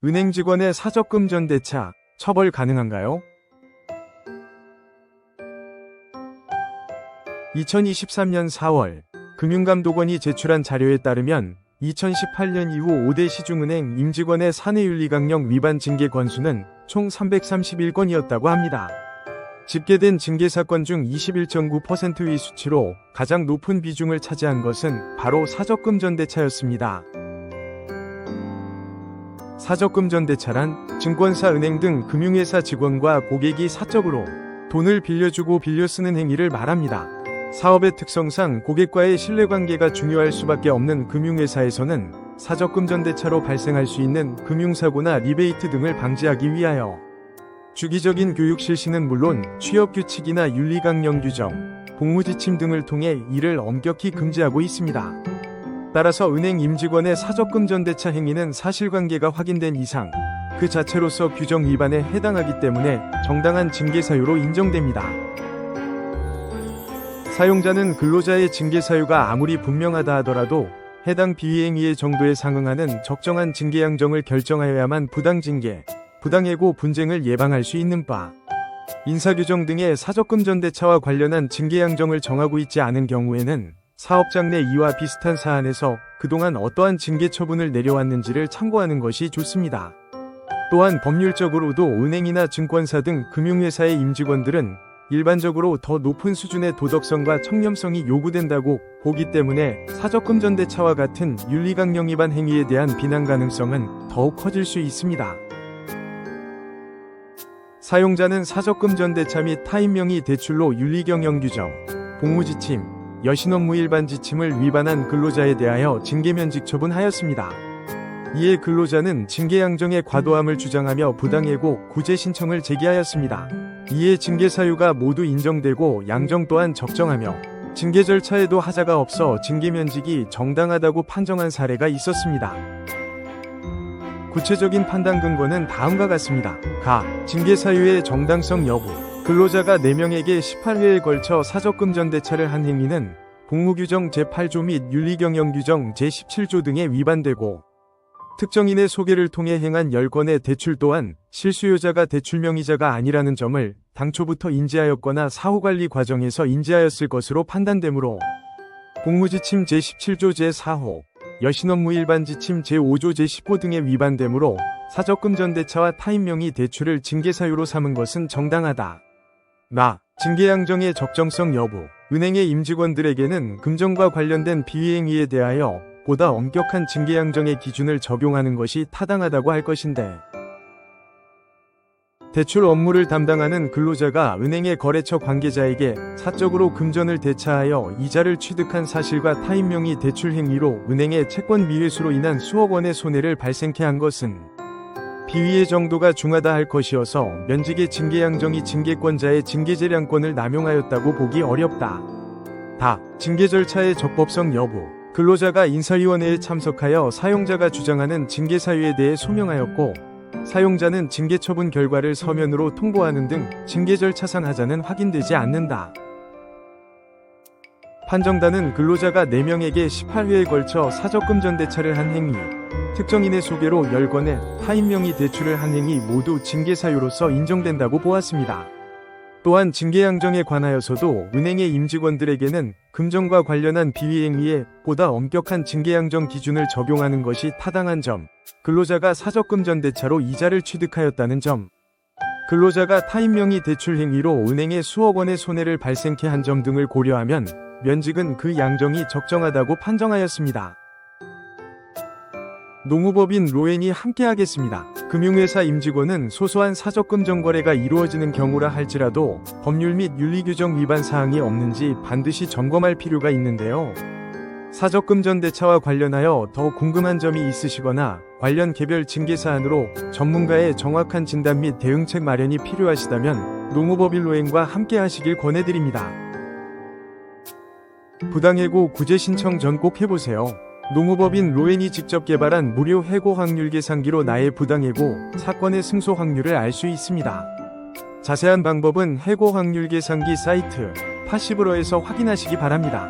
은행 직원의 사적금 전대차, 처벌 가능한가요? 2023년 4월 금융감독원이 제출한 자료에 따르면 2018년 이후 5대 시중은행 임직원의 사내윤리강령 위반 징계 건수는 총 331건이었다고 합니다. 집계된 징계사건 중 21.9%의 수치로 가장 높은 비중을 차지한 것은 바로 사적금 전대차였습니다. 사적금 전대차란 증권사, 은행 등 금융회사 직원과 고객이 사적으로 돈을 빌려주고 빌려 쓰는 행위를 말합니다. 사업의 특성상 고객과의 신뢰관계가 중요할 수밖에 없는 금융회사에서는 사적금 전대차로 발생할 수 있는 금융사고나 리베이트 등을 방지하기 위하여 주기적인 교육 실시는 물론 취업규칙이나 윤리강령 규정, 복무지침 등을 통해 이를 엄격히 금지하고 있습니다. 따라서 은행 임직원의 사적금 전대차 행위는 사실관계가 확인된 이상 그 자체로서 규정 위반에 해당하기 때문에 정당한 징계 사유로 인정됩니다. 사용자는 근로자의 징계 사유가 아무리 분명하다 하더라도 해당 비위행위의 정도에 상응하는 적정한 징계 양정을 결정하여야만 부당징계, 부당해고 분쟁을 예방할 수 있는 바, 인사규정 등의 사적금 전대차와 관련한 징계 양정을 정하고 있지 않은 경우에는 사업장 내 이와 비슷한 사안에서 그동안 어떠한 징계 처분을 내려왔는지를 참고하는 것이 좋습니다. 또한 법률적으로도 은행이나 증권사 등 금융회사의 임직원들은 일반적으로 더 높은 수준의 도덕성과 청렴성이 요구된다고 보기 때문에 사적금 전대차와 같은 윤리강령 위반 행위에 대한 비난 가능성은 더욱 커질 수 있습니다. 사용자는 사적금 전대차 및 타인명의 대출로 윤리경영 규정, 복무지침, 여신업무 일반 지침을 위반한 근로자에 대하여 징계면직 처분하였습니다. 이에 근로자는 징계양정의 과도함을 주장하며 부당해고 구제 신청을 제기하였습니다. 이에 징계 사유가 모두 인정되고 양정 또한 적정하며 징계 절차에도 하자가 없어 징계면직이 정당하다고 판정한 사례가 있었습니다. 구체적인 판단 근거는 다음과 같습니다. 가. 징계 사유의 정당성 여부. 근로자가 4명에게 18회에 걸쳐 사적금 전대차를 한 행위는 복무규정 제8조 및 윤리경영규정 제17조 등에 위반되고 특정인의 소개를 통해 행한 10건의 대출 또한 실수요자가 대출명의자가 아니라는 점을 당초부터 인지하였거나 사후관리 과정에서 인지하였을 것으로 판단되므로 복무지침 제17조 제4호, 여신업무 일반 지침 제5조 제15 등에 위반되므로 사적금 전대차와 타인명의 대출을 징계사유로 삼은 것은 정당하다. 나. 징계양정의 적정성 여부. 은행의 임직원들에게는 금전과 관련된 비위행위에 대하여 보다 엄격한 징계양정의 기준을 적용하는 것이 타당하다고 할 것인데 대출 업무를 담당하는 근로자가 은행의 거래처 관계자에게 사적으로 금전을 대차하여 이자를 취득한 사실과 타인명의 대출 행위로 은행의 채권 미회수로 인한 수억 원의 손해를 발생케 한 것은 비위의 정도가 중하다 할 것이어서 면직의 징계양정이 징계권자의 징계재량권을 남용하였다고 보기 어렵다. 다. 징계 절차의 적법성 여부. 근로자가 인사위원회에 참석하여 사용자가 주장하는 징계 사유에 대해 소명하였고 사용자는 징계 처분 결과를 서면으로 통보하는 등 징계 절차상 하자는 확인되지 않는다. 판정단은 근로자가 4명에게 18회에 걸쳐 사적금 전대차를 한 행위, 특정인의 소개로 10건의 타인명의 대출을 한 행위 모두 징계 사유로서 인정된다고 보았습니다. 또한 징계양정에 관하여서도 은행의 임직원들에게는 금전과 관련한 비위행위에 보다 엄격한 징계양정 기준을 적용하는 것이 타당한 점, 근로자가 사적금 전대차로 이자를 취득하였다는 점, 근로자가 타인명의 대출 행위로 은행에 수억 원의 손해를 발생케 한 점 등을 고려하면 면직은 그 양정이 적정하다고 판정하였습니다. 노무법인 로엔이 함께하겠습니다. 금융회사 임직원은 소소한 사적금 전거래가 이루어지는 경우라 할지라도 법률 및 윤리규정 위반 사항이 없는지 반드시 점검할 필요가 있는데요. 사적금 전대차와 관련하여 더 궁금한 점이 있으시거나 관련 개별 징계 사안으로 전문가의 정확한 진단 및 대응책 마련이 필요하시다면 노무법인 로엔과 함께하시길 권해드립니다. 부당해고 구제 신청 전 꼭 해보세요. 노무법인 로엔이 직접 개발한 무료 해고 확률 계산기로 나의 부당해고 사건의 승소 확률을 알 수 있습니다. 자세한 방법은 해고 확률 계산기 사이트 파시브러에서 확인하시기 바랍니다.